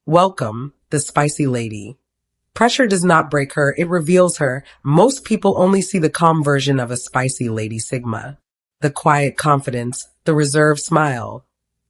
Welcome, the spicy lady. Pressure does not break her, it reveals her. Most people only see the calm version of a spicy lady Sigma. The quiet confidence, the reserved smile,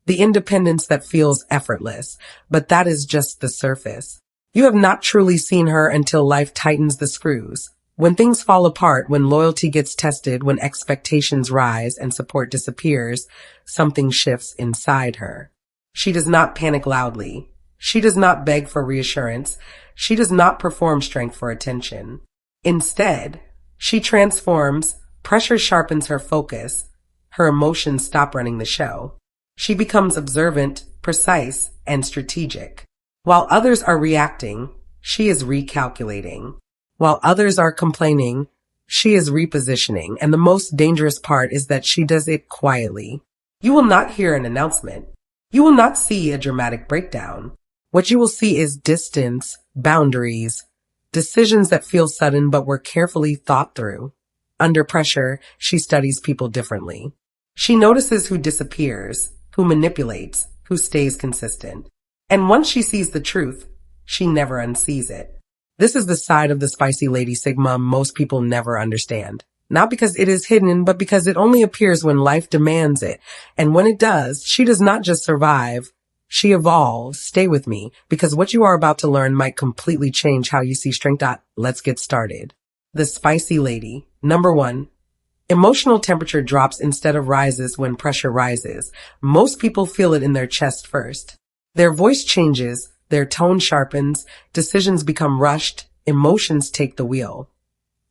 the independence that feels effortless. But that is just the surface. You have not truly seen her until life tightens the screws. When things fall apart, when loyalty gets tested, when expectations rise and support disappears, something shifts inside her. She does not panic loudly. She does not beg for reassurance. She does not perform strength for attention. Instead, she transforms. Pressure sharpens her focus. Her emotions stop running the show. She becomes observant, precise, and strategic. While others are reacting, she is recalculating. While others are complaining, she is repositioning. And the most dangerous part is that she does it quietly. You will not hear an announcement. You will not see a dramatic breakdown. What you will see is distance, boundaries, decisions that feel sudden but were carefully thought through. Under pressure, she studies people differently. She notices who disappears, who manipulates, who stays consistent. And once she sees the truth, she never unsees it. This is the side of the spicy lady Sigma most people never understand. Not because it is hidden, but because it only appears when life demands it. And when it does, she does not just survive. She evolves. Stay with me, because what you are about to learn might completely change how you see strength. Let's get started. The spicy lady. Number 1. Emotional temperature drops instead of rises when pressure rises. Most people feel it in their chest first. Their voice changes, their tone sharpens, decisions become rushed, emotions take the wheel.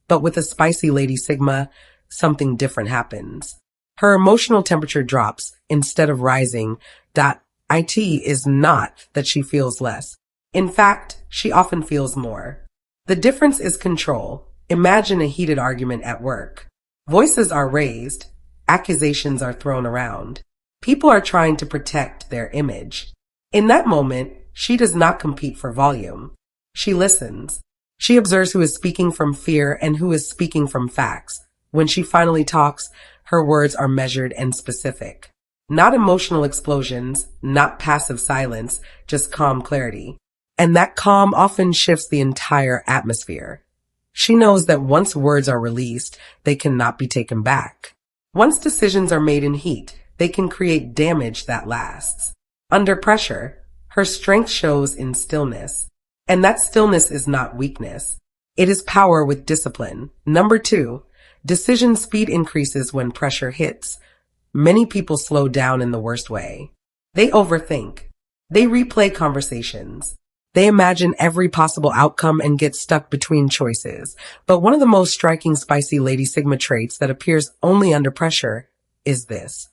But with a spicy lady Sigma, something different happens. Her emotional temperature drops instead of rising. It is not that she feels less. In fact, she often feels more. The difference is control. Imagine a heated argument at work. Voices are raised. Accusations are thrown around. People are trying to protect their image. In that moment, she does not compete for volume. She listens. She observes who is speaking from fear and who is speaking from facts. When she finally talks, her words are measured and specific. Not emotional explosions, not passive silence, just calm clarity. And that calm often shifts the entire atmosphere. She knows that once words are released, they cannot be taken back. Once decisions are made in heat, they can create damage that lasts. Under pressure, her strength shows in stillness. And that stillness is not weakness. It is power with discipline. Number 2, decision speed increases when pressure hits. Many people slow down in the worst way. They overthink. They replay conversations. They imagine every possible outcome and get stuck between choices. But one of the most striking spicy lady Sigma traits that appears only under pressure is this.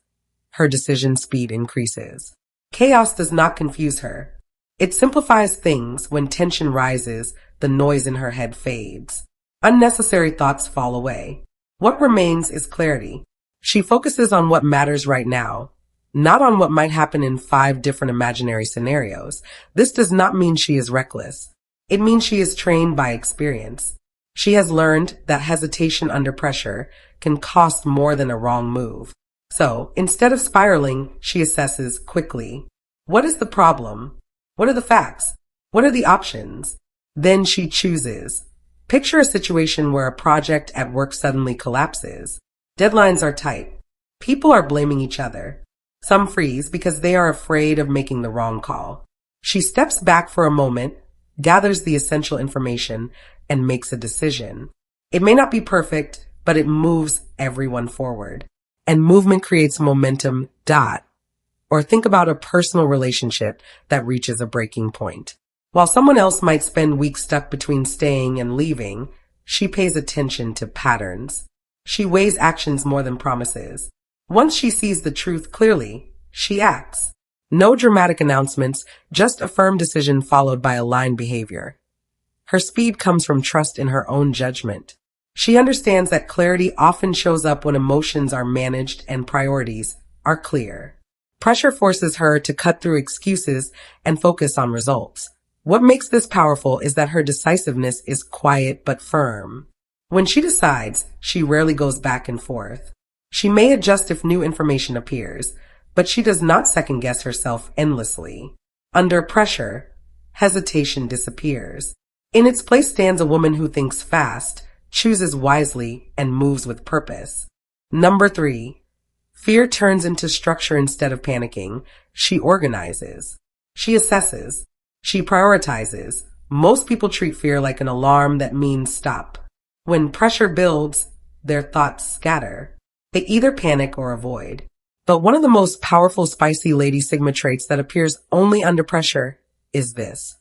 Her decision speed increases. Chaos does not confuse her. It simplifies things. When tension rises, the noise in her head fades. Unnecessary thoughts fall away. What remains is clarity. She focuses on what matters right now, not on what might happen in 5 different imaginary scenarios. This does not mean she is reckless. It means she is trained by experience. She has learned that hesitation under pressure can cost more than a wrong move. So, instead of spiraling, she assesses quickly. What is the problem? What are the facts? What are the options? Then she chooses. Picture a situation where a project at work suddenly collapses. Deadlines are tight. People are blaming each other. Some freeze because they are afraid of making the wrong call. She steps back for a moment, gathers the essential information, and makes a decision. It may not be perfect, but it moves everyone forward. And movement creates momentum. Or think about a personal relationship that reaches a breaking point. While someone else might spend weeks stuck between staying and leaving, she pays attention to patterns. She weighs actions more than promises. Once she sees the truth clearly, she acts. No dramatic announcements, just a firm decision followed by aligned behavior. Her speed comes from trust in her own judgment. She understands that clarity often shows up when emotions are managed and priorities are clear. Pressure forces her to cut through excuses and focus on results. What makes this powerful is that her decisiveness is quiet but firm. When she decides, she rarely goes back and forth. She may adjust if new information appears, but she does not second-guess herself endlessly. Under pressure, hesitation disappears. In its place stands a woman who thinks fast, chooses wisely, and moves with purpose. Number 3. Fear turns into structure instead of panicking. She organizes. She assesses. She prioritizes. Most people treat fear like an alarm that means stop. When pressure builds, their thoughts scatter. They either panic or avoid. But one of the most powerful spicy Lady Sigma traits that appears only under pressure is this.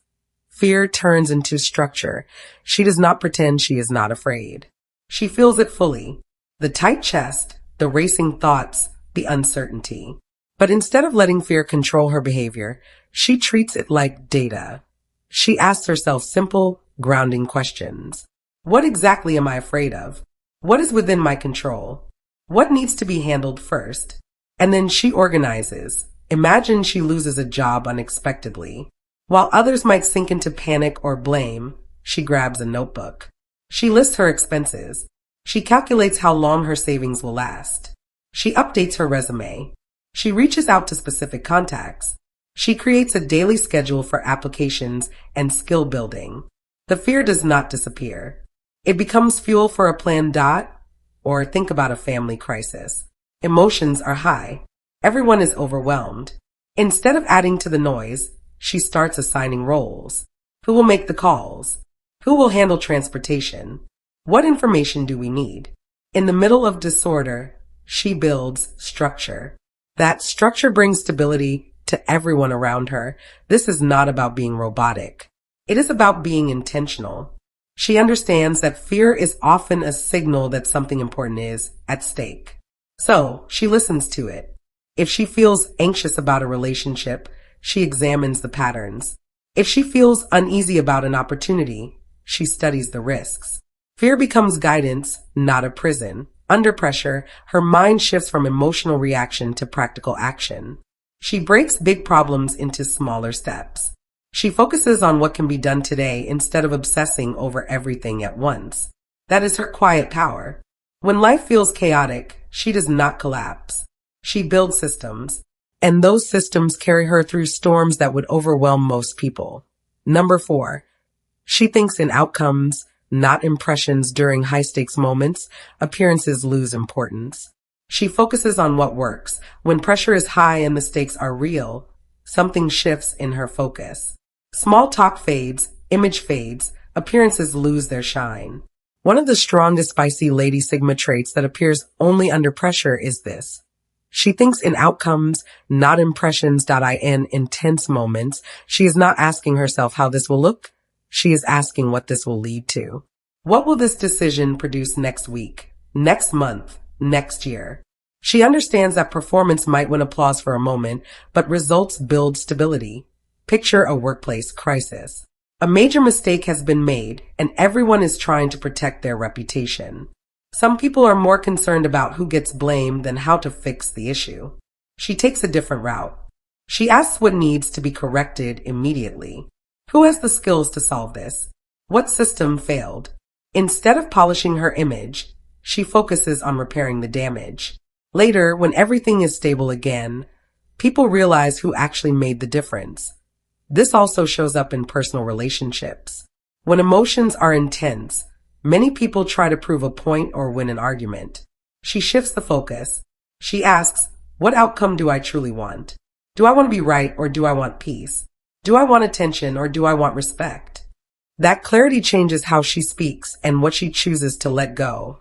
Fear turns into structure. She does not pretend she is not afraid. She feels it fully. The tight chest, the racing thoughts, the uncertainty. But instead of letting fear control her behavior, she treats it like data. She asks herself simple, grounding questions. What exactly am I afraid of? What is within my control? What needs to be handled first? And then she organizes. Imagine she loses a job unexpectedly. While others might sink into panic or blame, she grabs a notebook. She lists her expenses. She calculates how long her savings will last. She updates her resume. She reaches out to specific contacts. She creates a daily schedule for applications and skill building. The fear does not disappear. It becomes fuel for a plan. Or think about a family crisis. Emotions are high. Everyone is overwhelmed. Instead of adding to the noise, she starts assigning roles. Who will make the calls? Who will handle transportation? What information do we need? In the middle of disorder, she builds structure. That structure brings stability to everyone around her. This is not about being robotic. It is about being intentional. She understands that fear is often a signal that something important is at stake. So, she listens to it. If she feels anxious about a relationship, she examines the patterns. If she feels uneasy about an opportunity, she studies the risks. Fear becomes guidance, not a prison. Under pressure, her mind shifts from emotional reaction to practical action. She breaks big problems into smaller steps. She focuses on what can be done today instead of obsessing over everything at once. That is her quiet power. When life feels chaotic, she does not collapse. She builds systems, and those systems carry her through storms that would overwhelm most people. Number 4. She thinks in outcomes, not impressions. During high-stakes moments. Appearances lose importance. She focuses on what works. When pressure is high and the stakes are real, something shifts in her focus. Small talk fades, image fades, appearances lose their shine. One of the strongest spicy Lady Sigma traits that appears only under pressure is this. She thinks in outcomes, not impressions. In intense moments, she is not asking herself how this will look. She is asking what this will lead to. What will this decision produce next week, next month, next year? She understands that performance might win applause for a moment, but results build stability. Picture a workplace crisis. A major mistake has been made, and everyone is trying to protect their reputation. Some people are more concerned about who gets blamed than how to fix the issue. She takes a different route. She asks what needs to be corrected immediately. Who has the skills to solve this? What system failed? Instead of polishing her image, she focuses on repairing the damage. Later, when everything is stable again, people realize who actually made the difference. This also shows up in personal relationships. When emotions are intense, many people try to prove a point or win an argument. She shifts the focus. She asks, what outcome do I truly want? Do I want to be right or do I want peace? Do I want attention or do I want respect? That clarity changes how she speaks and what she chooses to let go.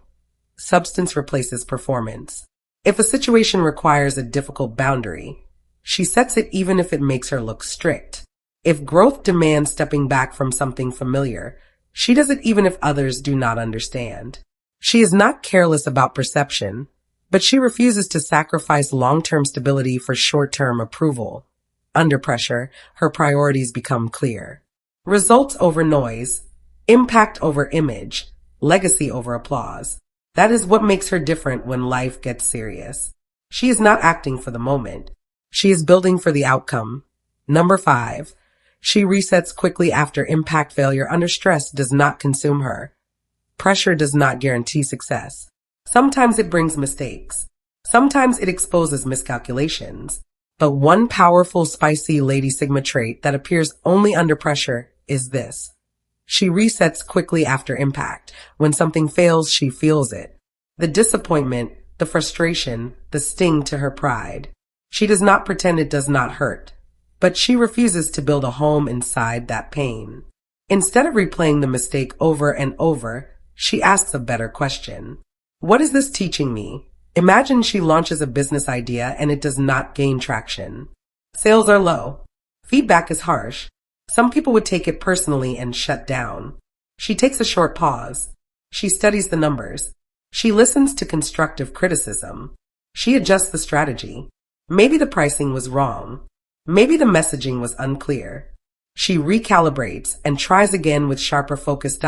Substance replaces performance. If a situation requires a difficult boundary, she sets it even if it makes her look strict. If growth demands stepping back from something familiar, she does it even if others do not understand. She is not careless about perception, but she refuses to sacrifice long-term stability for short-term approval. Under pressure, her priorities become clear. Results over noise, impact over image, legacy over applause. That is what makes her different when life gets serious. She is not acting for the moment. She is building for the outcome. Number 5. She resets quickly after impact. Failure under stress does not consume her. Pressure does not guarantee success. Sometimes it brings mistakes. Sometimes it exposes miscalculations. But one powerful spicy Lady Sigma trait that appears only under pressure is this. She resets quickly after impact. When something fails, she feels it. The disappointment, the frustration, the sting to her pride. She does not pretend it does not hurt, but she refuses to build a home inside that pain. Instead of replaying the mistake over and over, she asks a better question. What is this teaching me? Imagine she launches a business idea and it does not gain traction. Sales are low. Feedback is harsh. Some people would take it personally and shut down. She takes a short pause. She studies the numbers. She listens to constructive criticism. She adjusts the strategy. Maybe the pricing was wrong. Maybe the messaging was unclear. She recalibrates and tries again with sharper focus.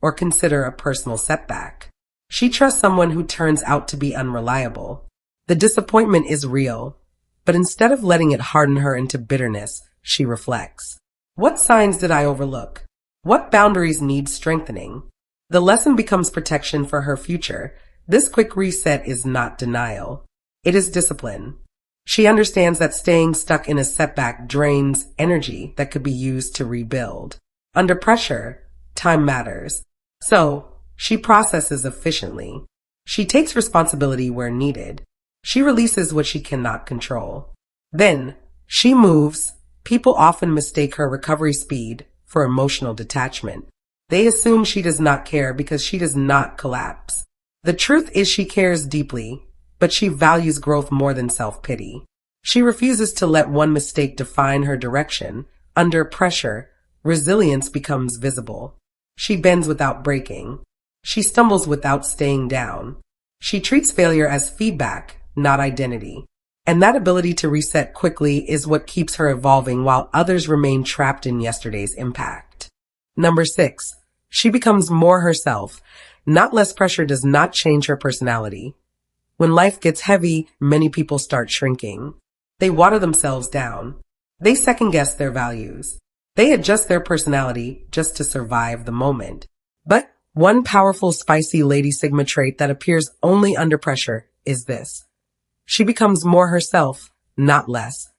Or consider a personal setback. She trusts someone who turns out to be unreliable. The disappointment is real, but instead of letting it harden her into bitterness, she reflects. What signs did I overlook? What boundaries need strengthening? The lesson becomes protection for her future. This quick reset is not denial. It is discipline. She understands that staying stuck in a setback drains energy that could be used to rebuild. Under pressure, time matters. So, she processes efficiently. She takes responsibility where needed. She releases what she cannot control. Then, she moves. People often mistake her recovery speed for emotional detachment. They assume she does not care because she does not collapse. The truth is she cares deeply, but she values growth more than self-pity. She refuses to let one mistake define her direction. Under pressure, resilience becomes visible. She bends without breaking. She stumbles without staying down. She treats failure as feedback, not identity. And that ability to reset quickly is what keeps her evolving while others remain trapped in yesterday's impact. Number 6. She becomes more herself. Not less pressure does not change her personality. When life gets heavy, many people start shrinking. They water themselves down. They second-guess their values. They adjust their personality just to survive the moment. But one powerful spicy Lady Sigma trait that appears only under pressure is this. She becomes more herself, not less.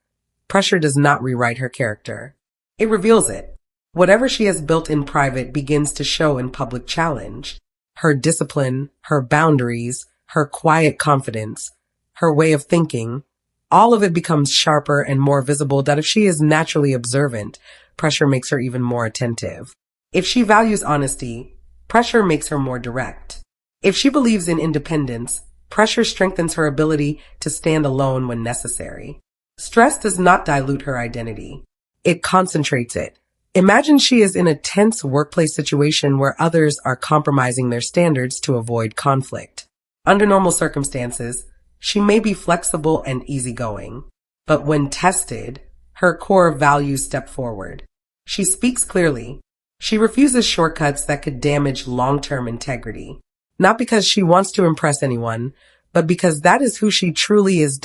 Pressure does not rewrite her character. It reveals it. Whatever she has built in private begins to show in public challenge. Her discipline, her boundaries, her quiet confidence, her way of thinking, all of it becomes sharper and more visible. That if she is naturally observant, pressure makes her even more attentive. If she values honesty, pressure makes her more direct. If she believes in independence, pressure strengthens her ability to stand alone when necessary. Stress does not dilute her identity. It concentrates it. Imagine she is in a tense workplace situation where others are compromising their standards to avoid conflict. Under normal circumstances, she may be flexible and easygoing, but when tested, her core values step forward. She speaks clearly. She refuses shortcuts that could damage long-term integrity. Not because she wants to impress anyone, but because that is who she truly is.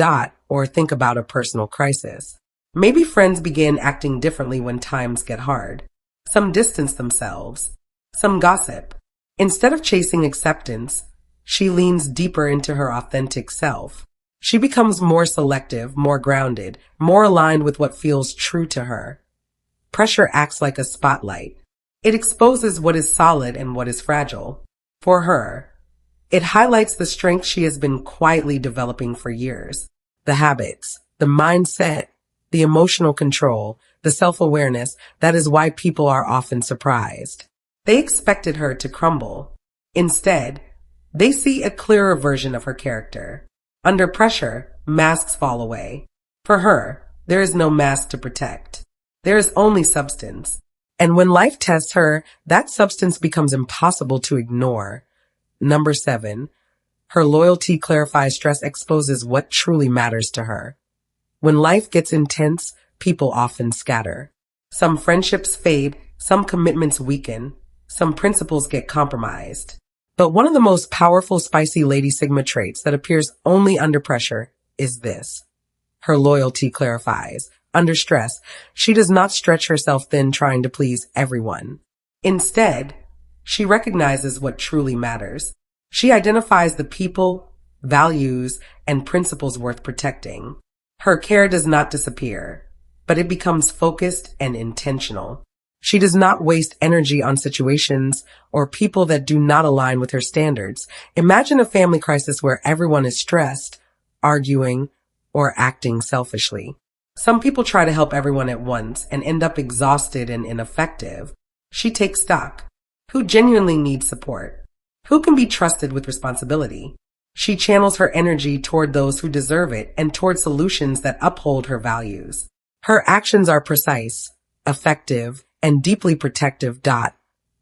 Or think about a personal crisis. Maybe friends begin acting differently when times get hard. Some distance themselves. Some gossip. Instead of chasing acceptance, she leans deeper into her authentic self. She becomes more selective, more grounded, more aligned with what feels true to her. Pressure acts like a spotlight. It exposes what is solid and what is fragile. For her, it highlights the strength she has been quietly developing for years. The habits, the mindset, the emotional control, the self-awareness. That is why people are often surprised. They expected her to crumble. Instead, they see a clearer version of her character. Under pressure, masks fall away. For her, there is no mask to protect. There is only substance. And when life tests her, that substance becomes impossible to ignore. Number 7. Her loyalty clarifies. Stress exposes what truly matters to her. When life gets intense, people often scatter. Some friendships fade, some commitments weaken, some principles get compromised. But one of the most powerful spicy Lady Sigma traits that appears only under pressure is this. Her loyalty clarifies. Under stress, she does not stretch herself thin trying to please everyone. Instead, she recognizes what truly matters. She identifies the people, values, and principles worth protecting. Her care does not disappear, but it becomes focused and intentional. She does not waste energy on situations or people that do not align with her standards. Imagine a family crisis where everyone is stressed, arguing, or acting selfishly. Some people try to help everyone at once and end up exhausted and ineffective. She takes stock. Who genuinely needs support? Who can be trusted with responsibility? She channels her energy toward those who deserve it and toward solutions that uphold her values. Her actions are precise, effective, and deeply protective.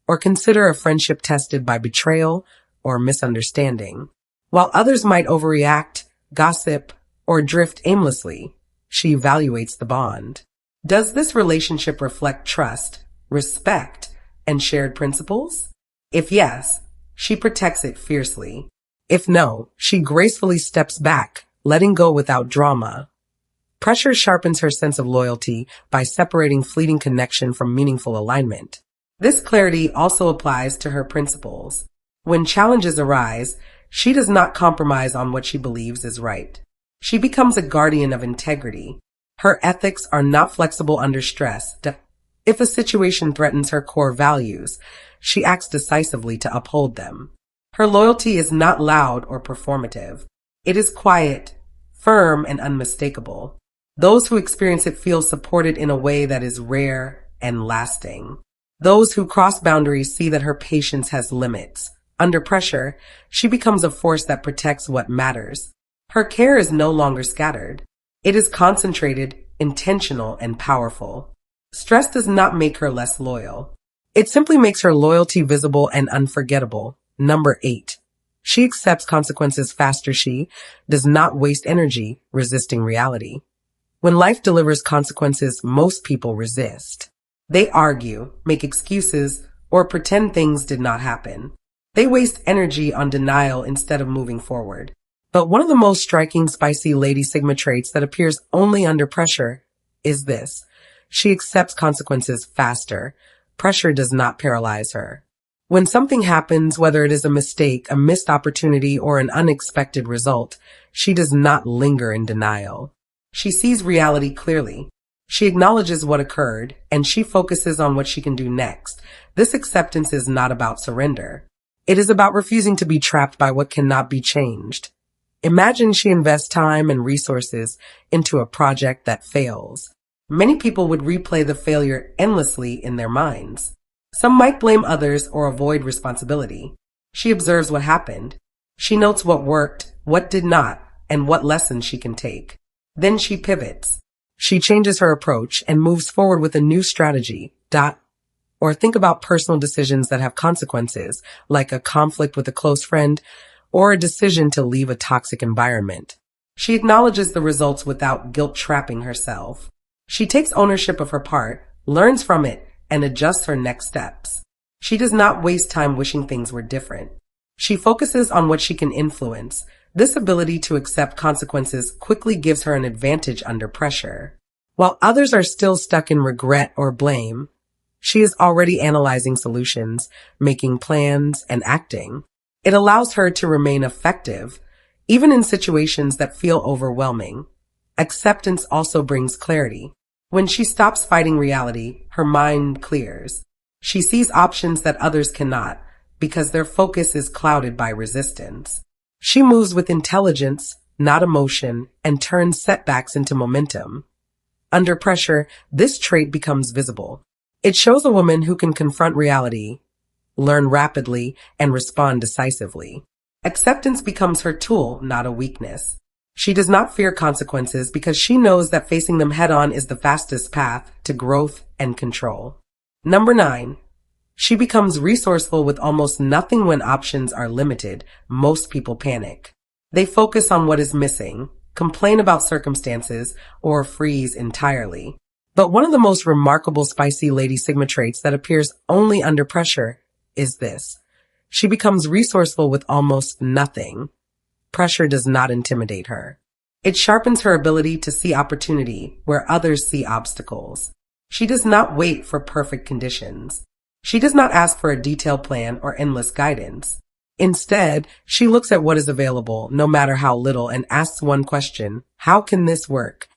Or consider a friendship tested by betrayal or misunderstanding. While others might overreact, gossip, or drift aimlessly, she evaluates the bond. Does this relationship reflect trust, respect, and shared principles? If yes, she protects it fiercely. If no, she gracefully steps back, letting go without drama. Pressure sharpens her sense of loyalty by separating fleeting connection from meaningful alignment. This clarity also applies to her principles. When challenges arise, she does not compromise on what she believes is right. She becomes a guardian of integrity. Her ethics are not flexible under stress. If a situation threatens her core values, she acts decisively to uphold them. Her loyalty is not loud or performative. It is quiet, firm, and unmistakable. Those who experience it feel supported in a way that is rare and lasting. Those who cross boundaries see that her patience has limits. Under pressure, she becomes a force that protects what matters. Her care is no longer scattered. It is concentrated, intentional, and powerful. Stress does not make her less loyal. It simply makes her loyalty visible and unforgettable. Number 8. She accepts consequences faster. She does not waste energy resisting reality. When life delivers consequences, most people resist. They argue, make excuses, or pretend things did not happen. They waste energy on denial instead of moving forward. But one of the most striking spicy Lady Sigma traits that appears only under pressure is this. She accepts consequences faster. Pressure does not paralyze her. When something happens, whether it is a mistake, a missed opportunity, or an unexpected result, she does not linger in denial. She sees reality clearly. She acknowledges what occurred, and she focuses on what she can do next. This acceptance is not about surrender. It is about refusing to be trapped by what cannot be changed. Imagine she invests time and resources into a project that fails. Many people would replay the failure endlessly in their minds. Some might blame others or avoid responsibility. She observes what happened. She notes what worked, what did not, and what lessons she can take. Then she pivots. She changes her approach and moves forward with a new strategy. Or think about personal decisions that have consequences, like a conflict with a close friend or a decision to leave a toxic environment. She acknowledges the results without guilt trapping herself. She takes ownership of her part, learns from it, and adjusts her next steps. She does not waste time wishing things were different. She focuses on what she can influence. This ability to accept consequences quickly gives her an advantage under pressure. While others are still stuck in regret or blame, she is already analyzing solutions, making plans, and acting. It allows her to remain effective, even in situations that feel overwhelming. Acceptance also brings clarity. When she stops fighting reality, her mind clears. She sees options that others cannot because their focus is clouded by resistance. She moves with intelligence, not emotion, and turns setbacks into momentum. Under pressure, this trait becomes visible. It shows a woman who can confront reality, learn rapidly, and respond decisively. Acceptance becomes her tool, not a weakness. She does not fear consequences because she knows that facing them head-on is the fastest path to growth and control. Number 9. She becomes resourceful with almost nothing when options are limited. Most people panic. They focus on what is missing, complain about circumstances, or freeze entirely. But one of the most remarkable spicy Lady Sigma traits that appears only under pressure is this. She becomes resourceful with almost nothing. Pressure does not intimidate her. It sharpens her ability to see opportunity where others see obstacles. She does not wait for perfect conditions. She does not ask for a detailed plan or endless guidance. Instead, she looks at what is available, no matter how little, and asks one question: how can this work?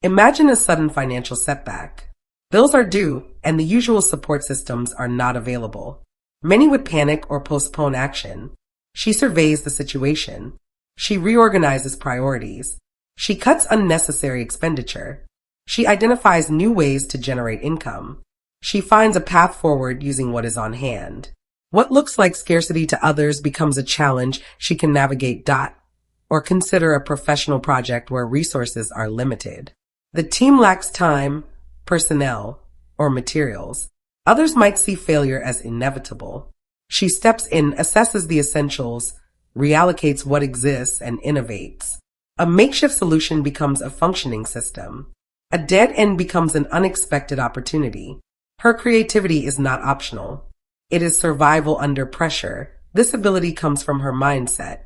Imagine a sudden financial setback. Bills are due, and the usual support systems are not available. Many would panic or postpone action. She surveys the situation. She reorganizes priorities. She cuts unnecessary expenditure. She identifies new ways to generate income. She finds a path forward using what is on hand. What looks like scarcity to others becomes a challenge she can navigate. Or consider a professional project where resources are limited. The team lacks time, personnel, or materials. Others might see failure as inevitable. She steps in, assesses the essentials, reallocates what exists, and innovates. A makeshift solution becomes a functioning system. A dead end becomes an unexpected opportunity. Her creativity is not optional. It is survival under pressure. This ability comes from her mindset.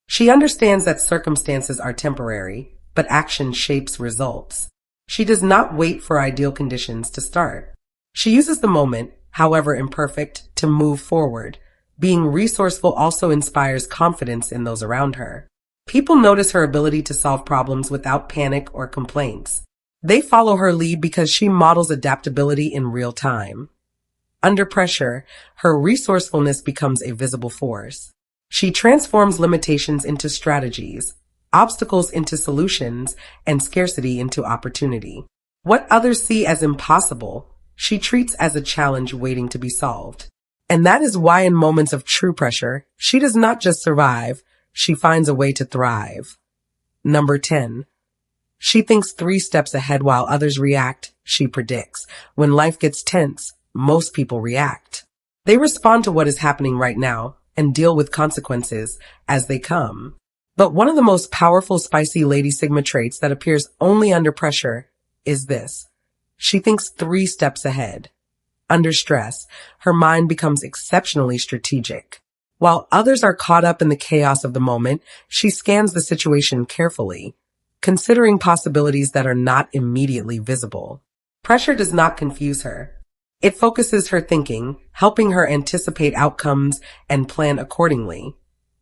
She understands that circumstances are temporary, but action shapes results. She does not wait for ideal conditions to start. She uses the moment, however imperfect, to move forward. Being resourceful also inspires confidence in those around her. People notice her ability to solve problems without panic or complaints. They follow her lead because she models adaptability in real time. Under pressure, her resourcefulness becomes a visible force. She transforms limitations into strategies, obstacles into solutions, and scarcity into opportunity. What others see as impossible, she treats as a challenge waiting to be solved. And that is why in moments of true pressure, she does not just survive, she finds a way to thrive. Number 10. She thinks 3 steps ahead while others react, she predicts. When life gets tense, most people react. They respond to what is happening right now and deal with consequences as they come. But one of the most powerful spicy Lady Sigma traits that appears only under pressure is this. She thinks 3 steps ahead. Under stress, her mind becomes exceptionally strategic. While others are caught up in the chaos of the moment, she scans the situation carefully, considering possibilities that are not immediately visible. Pressure does not confuse her. It focuses her thinking, helping her anticipate outcomes and plan accordingly.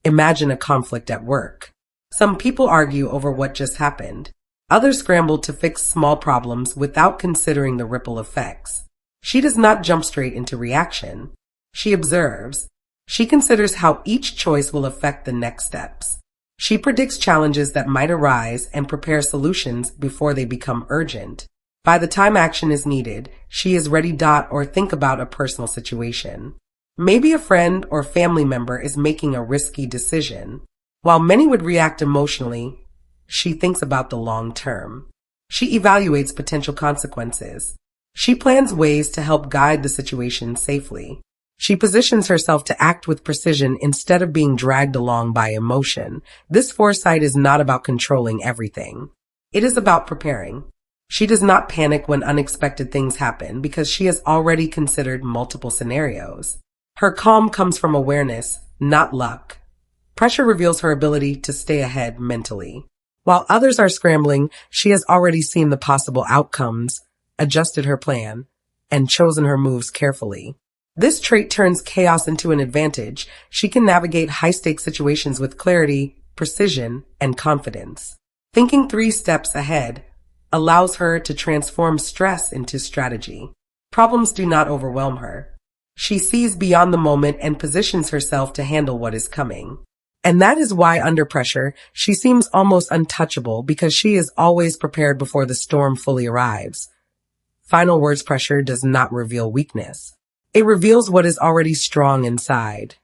Imagine a conflict at work. Some people argue over what just happened. Others scramble to fix small problems without considering the ripple effects. She does not jump straight into reaction. She observes. She considers how each choice will affect the next steps. She predicts challenges that might arise and prepares solutions before they become urgent. By the time action is needed, she is ready. Or think about a personal situation. Maybe a friend or family member is making a risky decision. While many would react emotionally, she thinks about the long term. She evaluates potential consequences. She plans ways to help guide the situation safely. She positions herself to act with precision instead of being dragged along by emotion. This foresight is not about controlling everything. It is about preparing. She does not panic when unexpected things happen because she has already considered multiple scenarios. Her calm comes from awareness, not luck. Pressure reveals her ability to stay ahead mentally. While others are scrambling, she has already seen the possible outcomes, adjusted her plan, and chosen her moves carefully. This trait turns chaos into an advantage. She can navigate high-stakes situations with clarity, precision, and confidence. Thinking 3 steps ahead allows her to transform stress into strategy. Problems do not overwhelm her. She sees beyond the moment and positions herself to handle what is coming. And that is why under pressure, she seems almost untouchable because she is always prepared before the storm fully arrives. Final words: pressure does not reveal weakness. It reveals what is already strong inside.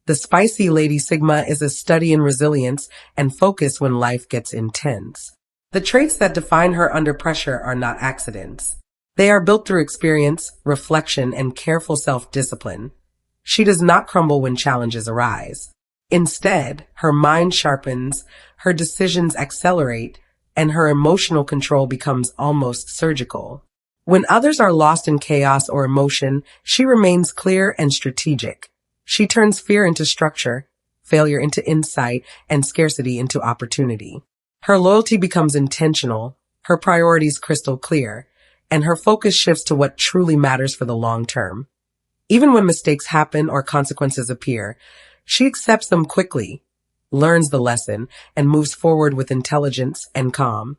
The spicy Lady Sigma is a study in resilience and focus when life gets intense. The traits that define her under pressure are not accidents. They are built through experience, reflection, and careful self-discipline. She does not crumble when challenges arise. Instead, her mind sharpens, her decisions accelerate, and her emotional control becomes almost surgical. When others are lost in chaos or emotion, she remains clear and strategic. She turns fear into structure, failure into insight, and scarcity into opportunity. Her loyalty becomes intentional, her priorities crystal clear, and her focus shifts to what truly matters for the long term. Even when mistakes happen or consequences appear, she accepts them quickly, learns the lesson, and moves forward with intelligence and calm.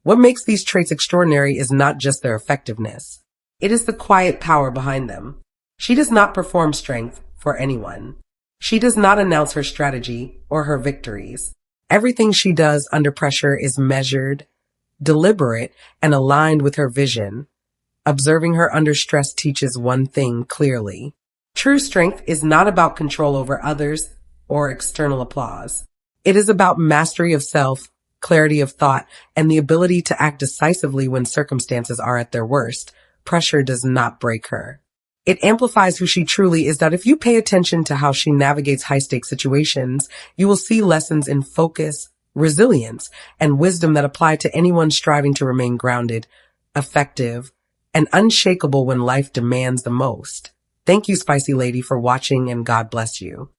What makes these traits extraordinary is not just their effectiveness. It is the quiet power behind them. She does not perform strength for anyone. She does not announce her strategy or her victories. Everything she does under pressure is measured, deliberate, and aligned with her vision. Observing her under stress teaches one thing clearly. True strength is not about control over others or external applause. It is about mastery of self, clarity of thought, and the ability to act decisively when circumstances are at their worst. Pressure does not break her. It amplifies who she truly is. That if you pay attention to how she navigates high-stakes situations, you will see lessons in focus, resilience, and wisdom that apply to anyone striving to remain grounded, effective, and unshakable when life demands the most. Thank you, Spicy Lady, for watching, and God bless you.